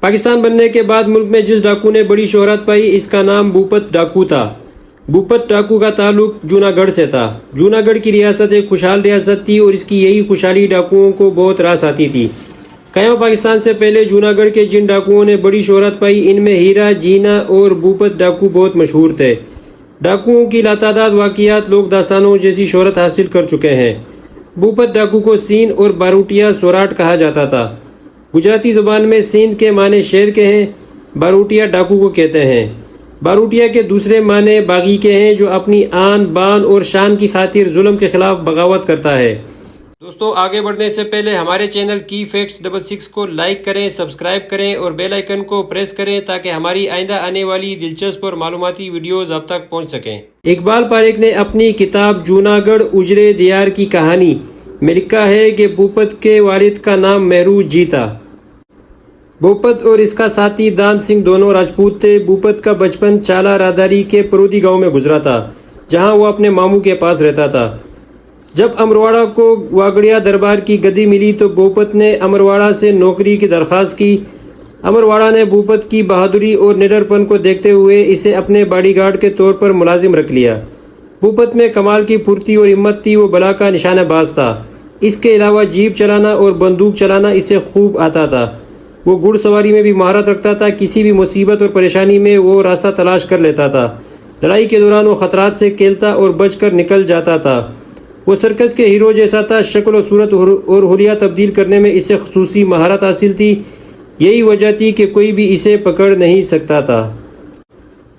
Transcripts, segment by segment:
پاکستان بننے کے بعد ملک میں جس ڈاکو نے بڑی شہرت پائی اس کا نام بھوپت ڈاکو تھا۔ بھوپت ڈاکو کا تعلق جوناگڑھ سے تھا۔ جوناگڑھ کی ریاست ایک خوشحال ریاست تھی اور اس کی یہی خوشحالی ڈاکوؤں کو بہت راس آتی تھی۔ قیام پاکستان سے پہلے جوناگڑھ کے جن ڈاکوؤں نے بڑی شہرت پائی ان میں ہیرا، جینا اور بھوپت ڈاکو بہت مشہور تھے۔ ڈاکوؤں کی لاتعداد واقعات لوک داستانوں جیسی شہرت حاصل کر چکے ہیں۔ بھوپت ڈاکو کو سین اور باروٹیا سوراٹ کہا جاتا تھا۔ گجراتی زبان میں سین کے معنی شیر کے ہیں، باروٹیا ڈاکو کو کہتے ہیں۔ باروٹیا کے دوسرے معنی باغی کے ہیں جو اپنی آن بان اور شان کی خاطر ظلم کے خلاف بغاوت کرتا ہے۔ دوستو آگے بڑھنے سے پہلے ہمارے چینل کی فیکٹس 66 کو لائک کریں، سبسکرائب کریں اور بیل آئیکن کو پریس کریں تاکہ ہماری آئندہ آنے والی دلچسپ اور معلوماتی ویڈیوز آپ تک پہنچ سکیں۔ اقبال پاریکھ نے اپنی کتاب جوناگڑھ اجڑے دیار کی کہانی میں لکھا ہے کہ بھوپت کے والد کا نام مہرو جی تھا۔ بھوپت اور اس کا ساتھی دان سنگھ دونوں راجپوت تھے۔ بھوپت کا بچپن چالا راداری کے پرودی گاؤں میں گزرا تھا جہاں وہ اپنے ماموں کے پاس رہتا تھا۔ جب امرواڑہ کو واگڑیا دربار کی گدی ملی تو بھوپت نے امرواڑہ سے نوکری کی درخواست کی۔ امرواڑہ نے بھوپت کی بہادری اور نڈر پن کو دیکھتے ہوئے اسے اپنے باڈی گارڈ کے طور پر ملازم رکھ لیا۔ بھوپت میں کمال کی پھرتی اور ہمت تھی، وہ بلا کا نشانہ باز تھا۔ اس کے علاوہ جیپ چلانا اور بندوق چلانا اسے خوب آتا تھا۔ وہ گھڑ سواری میں بھی مہارت رکھتا تھا۔ کسی بھی مصیبت اور پریشانی میں وہ راستہ تلاش کر لیتا تھا۔ لڑائی کے دوران وہ خطرات سے کھیلتا اور بچ کر نکل جاتا تھا۔ وہ سرکس کے ہیرو جیسا تھا۔ شکل و صورت اور حلیہ تبدیل کرنے میں اسے خصوصی مہارت حاصل تھی۔ یہی وجہ تھی کہ کوئی بھی اسے پکڑ نہیں سکتا تھا۔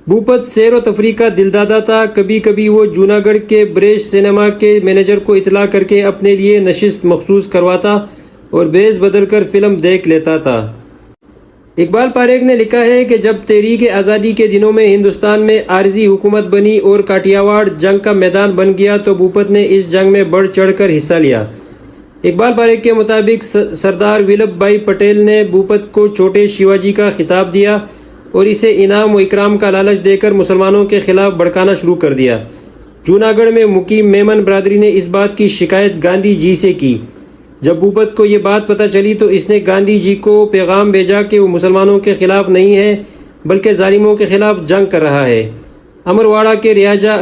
بھوپت سیر و تفریح کا دلدادہ تھا۔ کبھی کبھی وہ جوناگڑھ کے بریش سینما کے مینیجر کو اطلاع کر کے اپنے لیے نشست مخصوص کرواتا اور بیس بدل کر فلم دیکھ لیتا تھا۔ اقبال پاریکھ نے لکھا ہے کہ جب تحریک آزادی کے دنوں میں ہندوستان میں عارضی حکومت بنی اور کاٹیاواڑ جنگ کا میدان بن گیا تو بھوپت نے اس جنگ میں بڑھ چڑھ کر حصہ لیا۔ اقبال پاریکھ کے مطابق سردار ولبھ بھائی پٹیل نے بھوپت کو چھوٹے شیواجی کا خطاب دیا اور اسے انعام و اکرام کا لالچ دے کر مسلمانوں کے خلاف بھڑکانا شروع کر دیا۔ جوناگڑھ میں مقیم میمن برادری نے اس بات کی شکایت گاندھی جی سے کی۔ جب بھوپت کو یہ بات پتہ چلی تو اس نے گاندھی جی کو پیغام بھیجا کہ وہ مسلمانوں کے خلاف نہیں ہے بلکہ ظالموں کے خلاف جنگ کر رہا ہے۔ امرواڑہ کے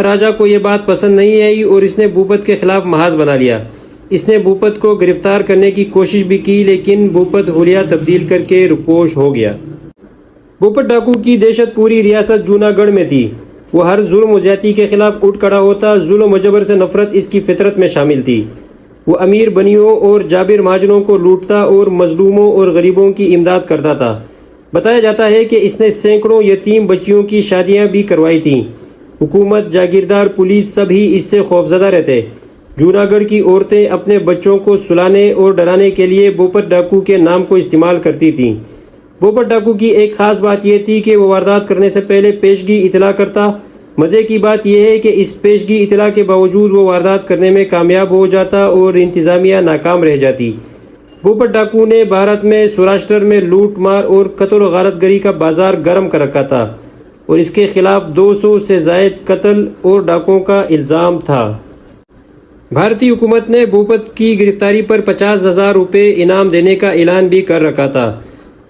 راجا کو یہ بات پسند نہیں آئی اور اس نے بھوپت کے خلاف محاذ بنا لیا۔ اس نے بھوپت کو گرفتار کرنے کی کوشش بھی کی لیکن بھوپت حلیہ تبدیل کر کے روپوش ہو گیا۔ بھوپت ڈاکو کی دہشت پوری ریاست جوناگڑھ میں تھی۔ وہ ہر ظلم و زیادتی کے خلاف اٹھ کھڑا ہوتا۔ ظلم و جبر سے نفرت اس کی فطرت میں شامل تھی۔ وہ امیر بنیوں اور جابر مہاجنوں کو لوٹتا اور مظلوموں اور غریبوں کی امداد کرتا تھا۔ بتایا جاتا ہے کہ اس نے سینکڑوں یتیم بچیوں کی شادیاں بھی کروائی تھیں۔ حکومت، جاگیردار، پولیس سب ہی اس سے خوفزدہ رہتے۔ جوناگڑھ کی عورتیں اپنے بچوں کو سلانے اور ڈرانے کے لیے بھوپت ڈاکو کے نام کو استعمال کرتی تھیں۔ بھوپت ڈاکو کی ایک خاص بات یہ تھی کہ وہ واردات کرنے سے پہلے پیشگی اطلاع کرتا۔ مزے کی بات یہ ہے کہ اس پیشگی اطلاع کے باوجود وہ واردات کرنے میں کامیاب ہو جاتا اور انتظامیہ ناکام رہ جاتی۔ بھوپت ڈاکو نے بھارت میں سوراشٹر میں لوٹ مار اور قتل و غارت گری کا بازار گرم کر رکھا تھا اور اس کے خلاف 200 سے زائد قتل اور ڈاکوں کا الزام تھا۔ بھارتی حکومت نے بھوپت کی گرفتاری پر 50,000 روپے انعام دینے کا اعلان بھی کر رکھا تھا۔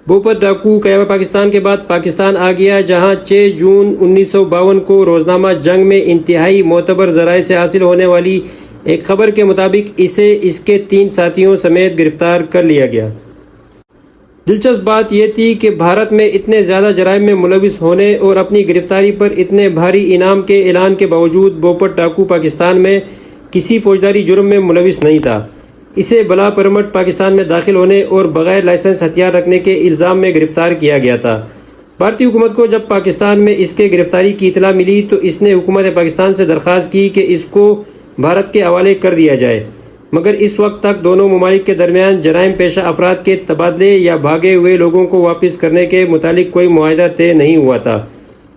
بھوپت ڈاکو قیام پاکستان کے بعد پاکستان آ گیا جہاں 6 جون 1952 کو روزنامہ جنگ میں انتہائی معتبر ذرائع سے حاصل ہونے والی ایک خبر کے مطابق اسے اس کے 3 ساتھیوں سمیت گرفتار کر لیا گیا۔ دلچسپ بات یہ تھی کہ بھارت میں اتنے زیادہ جرائم میں ملوث ہونے اور اپنی گرفتاری پر اتنے بھاری انعام کے اعلان کے باوجود بھوپت ڈاکو پاکستان میں کسی فوجداری جرم میں ملوث نہیں تھا۔ اسے بلا پرمٹ پاکستان میں داخل ہونے اور بغیر لائسنس ہتھیار رکھنے کے الزام میں گرفتار کیا گیا تھا۔ بھارتی حکومت کو جب پاکستان میں اس کے گرفتاری کی اطلاع ملی تو اس نے حکومت پاکستان سے درخواست کی کہ اس کو بھارت کے حوالے کر دیا جائے، مگر اس وقت تک دونوں ممالک کے درمیان جرائم پیشہ افراد کے تبادلے یا بھاگے ہوئے لوگوں کو واپس کرنے کے متعلق کوئی معاہدہ طے نہیں ہوا تھا۔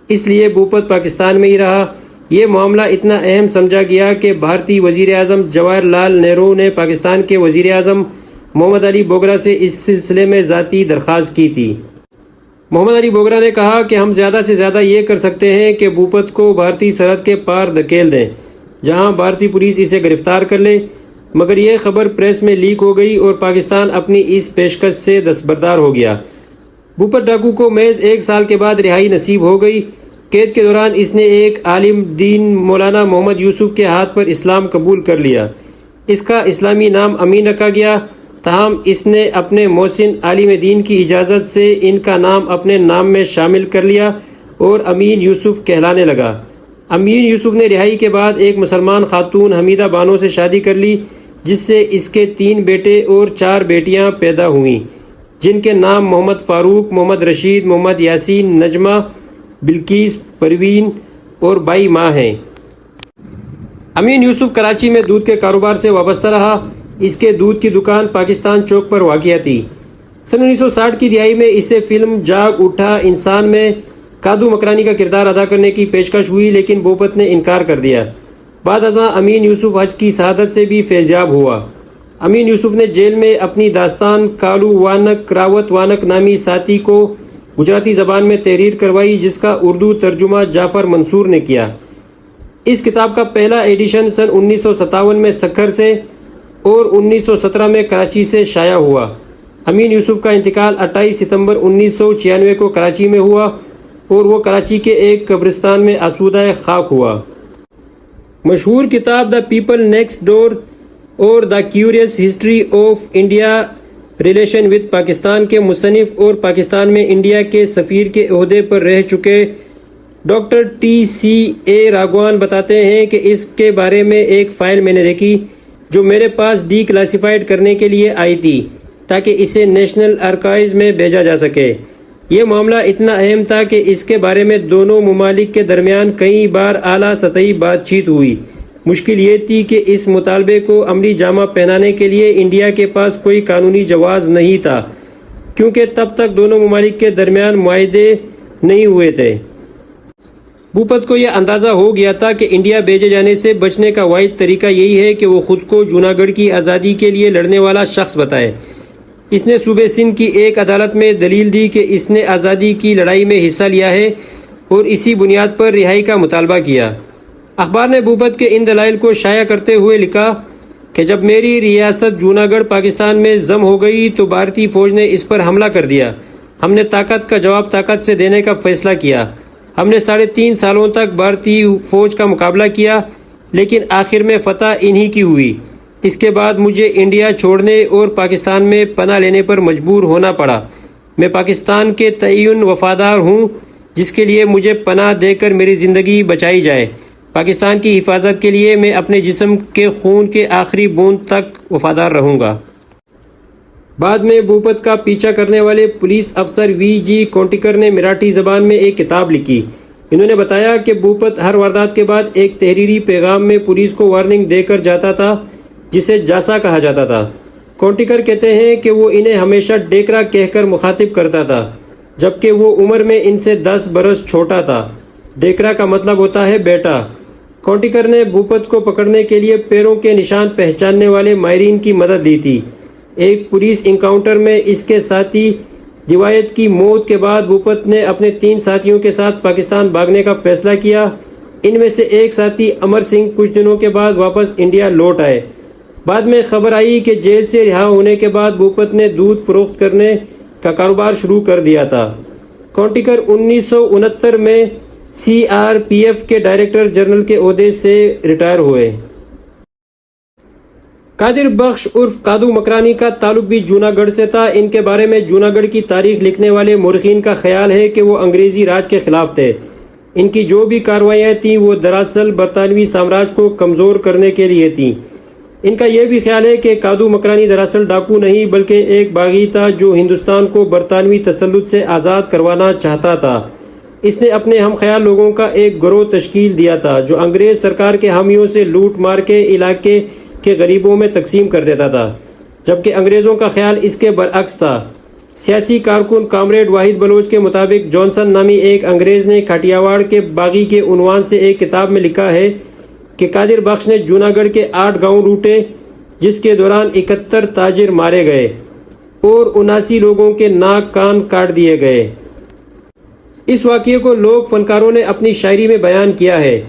اس لیے بھوپت پاکستان میں ہی رہا۔ یہ معاملہ اتنا اہم سمجھا گیا کہ بھارتی وزیر اعظم جواہر لال نہرو نے پاکستان کے وزیر اعظم محمد علی بوگرا سے اس سلسلے میں ذاتی درخواست کی تھی۔ محمد علی بوگرا نے کہا کہ ہم زیادہ سے زیادہ یہ کر سکتے ہیں کہ بھوپت کو بھارتی سرحد کے پار دھکیل دیں جہاں بھارتی پولیس اسے گرفتار کر لے، مگر یہ خبر پریس میں لیک ہو گئی اور پاکستان اپنی اس پیشکش سے دستبردار ہو گیا۔ بھوپت ڈاکو کو محض 1 سال کے بعد رہائی نصیب ہو گئی۔ قید کے دوران اس نے ایک عالم دین مولانا محمد یوسف کے ہاتھ پر اسلام قبول کر لیا۔ اس کا اسلامی نام امین رکھا گیا، تاہم اس نے اپنے محسن عالم دین کی اجازت سے ان کا نام اپنے نام میں شامل کر لیا اور امین یوسف کہلانے لگا۔ امین یوسف نے رہائی کے بعد ایک مسلمان خاتون حمیدہ بانو سے شادی کر لی، جس سے اس کے 3 بیٹے اور 4 بیٹیاں پیدا ہوئیں، جن کے نام محمد فاروق، محمد رشید، محمد یاسین، نجمہ، بلقیس، پروین اور بائی ماں ہیں۔ امین یوسف کراچی میں دودھ کے کاروبار سے وابستہ رہا۔ اس کے دودھ کی دکان پاکستان چوک پر واقع تھی۔ سن 1960 کی دہائی میں اسے فلم جاگ اٹھا انسان میں کادو مکرانی کا کردار ادا کرنے کی پیشکش ہوئی، لیکن بھوپت نے انکار کر دیا۔ بعد ازاں امین یوسف حج کی شہادت سے بھی فیضیاب ہوا۔ امین یوسف نے جیل میں اپنی داستان کالو وانک راوت وانک نامی ساتھی کو گجراتی زبان میں تحریر کروائی، جس کا اردو ترجمہ جعفر منصور نے کیا۔ اس کتاب کا پہلا ایڈیشن سن 1957 میں سکھر سے اور 1917 میں کراچی سے شائع ہوا۔ امین یوسف کا انتقال 28 ستمبر 1996 کو کراچی میں ہوا اور وہ کراچی کے ایک قبرستان میں آسودہ خاک ہوا۔ مشہور کتاب دا پیپل نیکسٹ ڈور اور the curious history of India relation with Pakistan کے مصنف اور پاکستان میں انڈیا کے سفیر کے عہدے پر رہ چکے ڈاکٹر TCA راگھوان بتاتے ہیں کہ اس کے بارے میں ایک فائل میں نے دیکھی جو میرے پاس ڈی کلاسیفائڈ کرنے کے لیے آئی تھی تاکہ اسے نیشنل آرکائیوز میں بھیجا جا سکے۔ یہ معاملہ اتنا اہم تھا کہ اس کے بارے میں دونوں ممالک کے درمیان کئی بار اعلیٰ سطحی بات چیت ہوئی۔ مشکل یہ تھی کہ اس مطالبے کو عملی جامہ پہنانے کے لیے انڈیا کے پاس کوئی قانونی جواز نہیں تھا، کیونکہ تب تک دونوں ممالک کے درمیان معاہدے نہیں ہوئے تھے۔ بھوپت کو یہ اندازہ ہو گیا تھا کہ انڈیا بھیجے جانے سے بچنے کا واحد طریقہ یہی ہے کہ وہ خود کو جوناگڑھ کی آزادی کے لیے لڑنے والا شخص بتائے۔ اس نے صوبے سندھ کی ایک عدالت میں دلیل دی کہ اس نے آزادی کی لڑائی میں حصہ لیا ہے اور اسی بنیاد پر رہائی کا مطالبہ کیا۔ اخبار نے بھوپت کے ان دلائل کو شائع کرتے ہوئے لکھا کہ جب میری ریاست جوناگڑھ پاکستان میں ضم ہو گئی تو بھارتی فوج نے اس پر حملہ کر دیا۔ ہم نے طاقت کا جواب طاقت سے دینے کا فیصلہ کیا۔ ہم نے 3.5 سالوں تک بھارتی فوج کا مقابلہ کیا، لیکن آخر میں فتح انہی کی ہوئی۔ اس کے بعد مجھے انڈیا چھوڑنے اور پاکستان میں پناہ لینے پر مجبور ہونا پڑا۔ میں پاکستان کے تعین وفادار ہوں، جس کے لیے مجھے پناہ دے کر میری زندگی بچائی جائے۔ پاکستان کی حفاظت کے لیے میں اپنے جسم کے خون کے آخری بوند تک وفادار رہوں گا۔ بعد میں بھوپت کا پیچھا کرنے والے پولیس افسر VG کونٹیکر نے مراٹھی زبان میں ایک کتاب لکھی۔ انہوں نے بتایا کہ بھوپت ہر واردات کے بعد ایک تحریری پیغام میں پولیس کو وارننگ دے کر جاتا تھا، جسے جاسا کہا جاتا تھا۔ کونٹیکر کہتے ہیں کہ وہ انہیں ہمیشہ ڈیکرا کہہ کر مخاطب کرتا تھا، جبکہ وہ عمر میں ان سے 10 برس چھوٹا تھا۔ ڈیکرا کا مطلب ہوتا ہے بیٹا۔ کونٹیکر نے بھوپت کو پکڑنے کے لیے پیروں کے نشان پہچاننے والے ماہرین کی مدد لی تھی۔ ایک پولیس انکاؤنٹر میں اس کے ساتھی دیوایت کی موت کے بعد بھوپت نے اپنے 3 ساتھیوں کے ساتھ پاکستان بھاگنے کا فیصلہ کیا۔ ان میں سے ایک ساتھی امر سنگھ کچھ دنوں کے بعد واپس انڈیا لوٹ آئے۔ بعد میں خبر آئی کہ جیل سے رہا ہونے کے بعد بھوپت نے دودھ فروخت کرنے کا کاروبار شروع کر دیا تھا۔ کونٹیکر 1969 میں CRPF کے ڈائریکٹر جنرل کے عہدے سے ریٹائر ہوئے۔ قادر بخش عرف کادو مکرانی کا تعلق بھی جوناگڑھ سے تھا۔ ان کے بارے میں جوناگڑھ کی تاریخ لکھنے والے مورخین کا خیال ہے کہ وہ انگریزی راج کے خلاف تھے۔ ان کی جو بھی کارروائیاں تھیں وہ دراصل برطانوی سامراج کو کمزور کرنے کے لیے تھیں۔ ان کا یہ بھی خیال ہے کہ کادو مکرانی دراصل ڈاکو نہیں بلکہ ایک باغی تھا جو ہندوستان کو برطانوی تسلط سے آزاد کروانا چاہتا تھا۔ اس نے اپنے ہم خیال لوگوں کا ایک گروہ تشکیل دیا تھا جو انگریز سرکار کے حامیوں سے لوٹ مار کے علاقے کے غریبوں میں تقسیم کر دیتا تھا، جبکہ انگریزوں کا خیال اس کے برعکس تھا۔ سیاسی کارکن کامریڈ واحد بلوچ کے مطابق جانسن نامی ایک انگریز نے کھٹیاواڑ کے باغی کے عنوان سے ایک کتاب میں لکھا ہے کہ قادر بخش نے جوناگڑھ کے 8 گاؤں لوٹے، جس کے دوران 71 تاجر مارے گئے اور 79 لوگوں کے ناک کان کاٹ دیے گئے۔ اس واقعے کو لوک فنکاروں نے اپنی شاعری میں بیان کیا ہے۔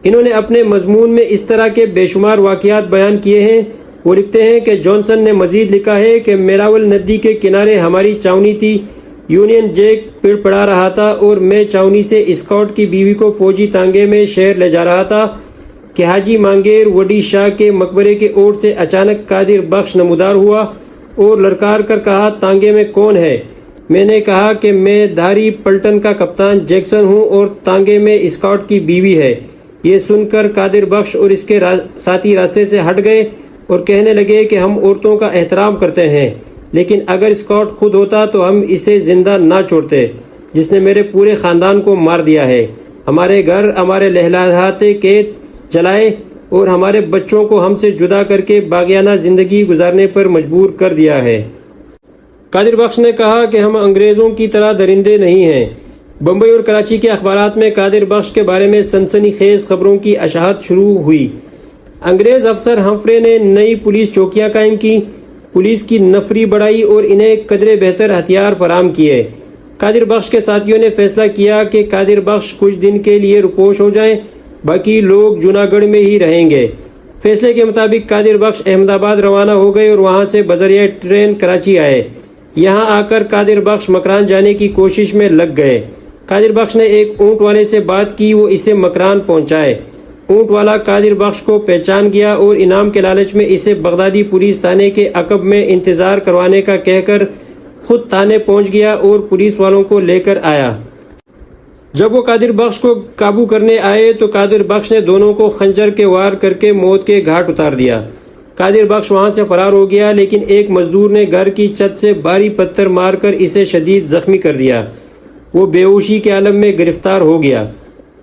انہوں نے اپنے مضمون میں اس طرح کے بے شمار واقعات بیان کیے ہیں۔ وہ لکھتے ہیں کہ جانسن نے مزید لکھا ہے کہ میراول ندی کے کنارے ہماری چاونی تھی، یونین جیک پڑا رہا تھا اور میں چاونی سے اسکاٹ کی بیوی کو فوجی تانگے میں شہر لے جا رہا تھا کہ حاجی مانگیر وڈی شاہ کے مقبرے کے اوٹ سے اچانک قادر بخش نمودار ہوا اور لڑکار کر کہا تانگے میں کون ہے؟ میں نے کہا کہ میں دھاری پلٹن کا کپتان جیکسن ہوں اور تانگے میں اسکاٹ کی بیوی ہے۔ یہ سن کر قادر بخش اور اس کے ساتھی راستے سے ہٹ گئے اور کہنے لگے کہ ہم عورتوں کا احترام کرتے ہیں، لیکن اگر اسکاٹ خود ہوتا تو ہم اسے زندہ نہ چھوڑتے، جس نے میرے پورے خاندان کو مار دیا ہے، ہمارے گھر، ہمارے لہلاتے قید جلائے اور ہمارے بچوں کو ہم سے جدا کر کے باغیانہ زندگی گزارنے پر مجبور کر دیا ہے۔ قادر بخش نے کہا کہ ہم انگریزوں کی طرح درندے نہیں ہیں۔ بمبئی اور کراچی کے اخبارات میں قادر بخش کے بارے میں سنسنی خیز خبروں کی اشاعت شروع ہوئی۔ انگریز افسر ہمفرے نے نئی پولیس چوکیاں قائم کی، پولیس کی نفری بڑھائی اور انہیں قدرے بہتر ہتھیار فراہم کیے۔ قادر بخش کے ساتھیوں نے فیصلہ کیا کہ قادر بخش کچھ دن کے لیے روپوش ہو جائیں، باقی لوگ جوناگڑھ میں ہی رہیں گے۔ فیصلے کے مطابق قادر بخش احمد آباد روانہ ہو گئے اور وہاں سے بذریعہ ٹرین کراچی آئے۔ یہاں آ کر قادر بخش مکران جانے کی کوشش میں لگ گئے۔ قادر بخش نے ایک اونٹ والے سے بات کی وہ اسے مکران پہنچائے۔ اونٹ والا قادر بخش کو پہچان گیا اور انعام کے لالچ میں اسے بغدادی پولیس تھانے کے عقب میں انتظار کروانے کا کہہ کر خود تھانے پہنچ گیا اور پولیس والوں کو لے کر آیا۔ جب وہ قادر بخش کو قابو کرنے آئے تو قادر بخش نے دونوں کو خنجر کے وار کر کے موت کے گھاٹ اتار دیا۔ قادر بخش وہاں سے فرار ہو گیا، لیکن ایک مزدور نے گھر کی چھت سے بھاری پتھر مار کر اسے شدید زخمی کر دیا۔ وہ بے ہوشی کے عالم میں گرفتار ہو گیا۔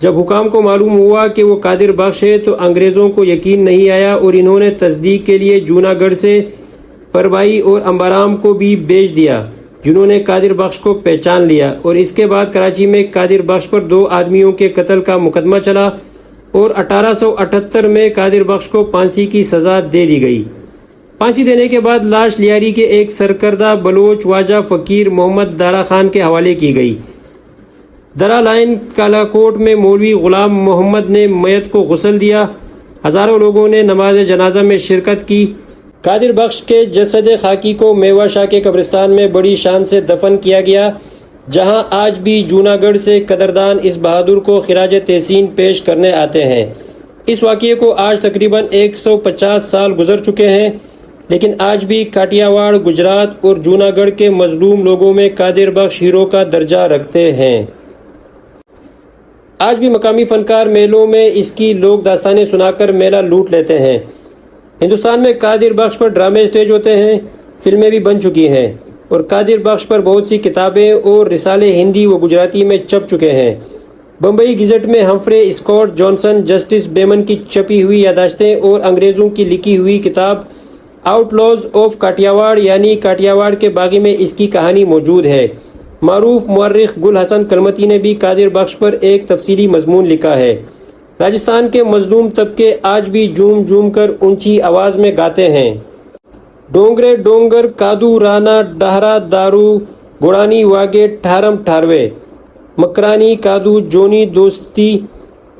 جب حکام کو معلوم ہوا کہ وہ قادر بخش ہے تو انگریزوں کو یقین نہیں آیا اور انہوں نے تصدیق کے لیے جوناگڑھ سے پربھائی اور امبارام کو بھی بھیج دیا، جنہوں نے قادر بخش کو پہچان لیا، اور اس کے بعد کراچی میں قادر بخش پر 2 آدمیوں کے قتل کا مقدمہ چلا اور 1878 میں قادر بخش کو پھانسی کی سزا دے دی گئی۔ پھانسی دینے کے بعد لاش لیاری کے ایک سرکردہ بلوچ واجہ فقیر محمد دارا خان کے حوالے کی گئی۔ درا لائن کالاکوٹ میں مولوی غلام محمد نے میت کو غسل دیا، ہزاروں لوگوں نے نماز جنازہ میں شرکت کی۔ قادر بخش کے جسد خاکی کو میوہ شاہ کے قبرستان میں بڑی شان سے دفن کیا گیا، جہاں آج بھی جوناگڑھ سے قدردان اس بہادر کو خراج تحسین پیش کرنے آتے ہیں۔ اس واقعے کو آج تقریباً 150 سال گزر چکے ہیں، لیکن آج بھی کاٹیا واڑ، گجرات اور جوناگڑھ کے مظلوم لوگوں میں قادر بخش ہیرو کا درجہ رکھتے ہیں۔ آج بھی مقامی فنکار میلوں میں اس کی لوک داستانیں سنا کر میلہ لوٹ لیتے ہیں۔ ہندوستان میں قادر بخش پر ڈرامے اسٹیج ہوتے ہیں، فلمیں بھی بن چکی ہیں، اور قادر بخش پر بہت سی کتابیں اور رسالے ہندی و گجراتی میں چھپ چکے ہیں۔ بمبئی گزٹ میں ہمفرے اسکاٹ جانسن جسٹس بیمن کی چھپی ہوئی یادداشتیں اور انگریزوں کی لکھی ہوئی کتاب آؤٹ لاز آف کاٹیاواڑ یعنی کاٹیاواڑ کے باغی میں اس کی کہانی موجود ہے۔ معروف مورخ گل حسن کلمتی نے بھی قادر بخش پر ایک تفصیلی مضمون لکھا ہے۔ راجستھان کے مظلوم طبقے آج بھی جھوم جھوم کر اونچی آواز میں گاتے ہیں۔ ڈونگرے ڈونگر کادو رانا ڈہرا دارو گوڑانی واگے ٹھارم ٹھاروے مکرانی کادو جونی دوستی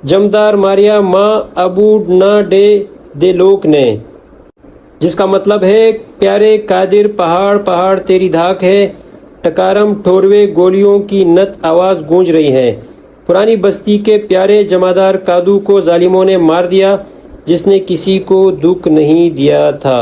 جمدار ماریا ماں ابوڈ نہ ڈے دے لوک نے، جس کا مطلب ہے پیارے قادر پہاڑ پہاڑ تیری دھاک ہے، ٹکارم ٹھوروے گولیوں کی نت آواز گونج رہی ہے۔ پرانی بستی کے پیارے جمادار کادو کو ظالموں نے مار دیا، جس نے کسی کو دکھ نہیں دیا تھا۔